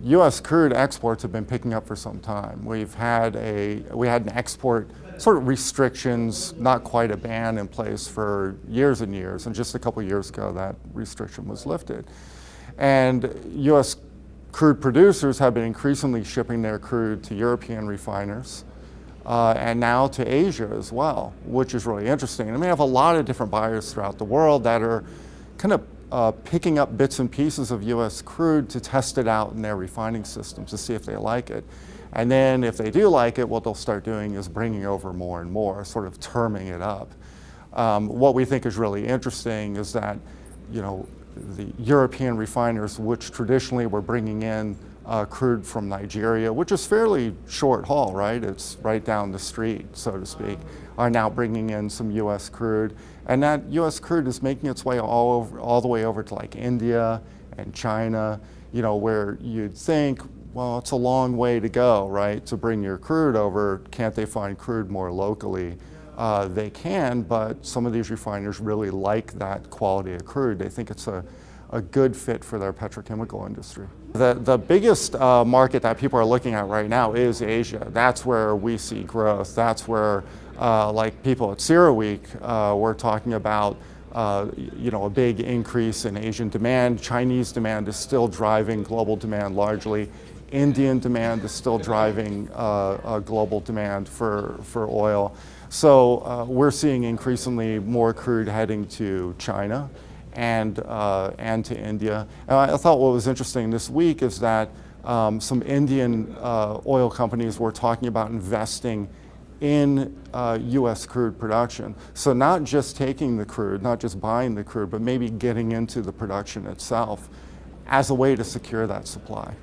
U.S. crude exports have been picking up for some time. We had an export sort of restrictions, not quite a ban in place for years and years, and just a couple years ago that restriction was lifted. And U.S. crude producers have been increasingly shipping their crude to European refiners and now to Asia as well, which is really interesting. And we have a lot of different buyers throughout the world that are kind of picking up bits and pieces of U.S. crude to test it out in their refining systems to see if they like it. And then if they do like it, what they'll start doing is bringing over more and more, sort of terming it up. What we think is really interesting is that, the European refiners, which traditionally were bringing in crude from Nigeria, which is fairly short haul, right? It's right down the street, so to speak, are now bringing in some U.S. crude. And that U.S. crude is making its way all the way over to like India and China, where you'd think, well, it's a long way to go, right, to bring your crude over. Can't they find crude more locally? They can, but some of these refiners really like that quality of crude. They think it's a good fit for their petrochemical industry. The biggest market that people are looking at right now is Asia. That's where we see growth. That's where, like people at CERAWeek, we're talking about a big increase in Asian demand. Chinese demand is still driving global demand largely. Indian demand is still driving global demand for oil. So we're seeing increasingly more crude heading to China and to India. And I thought what was interesting this week is that some Indian oil companies were talking about investing in U.S. crude production. So not just taking the crude, not just buying the crude, but maybe getting into the production itself as a way to secure that supply.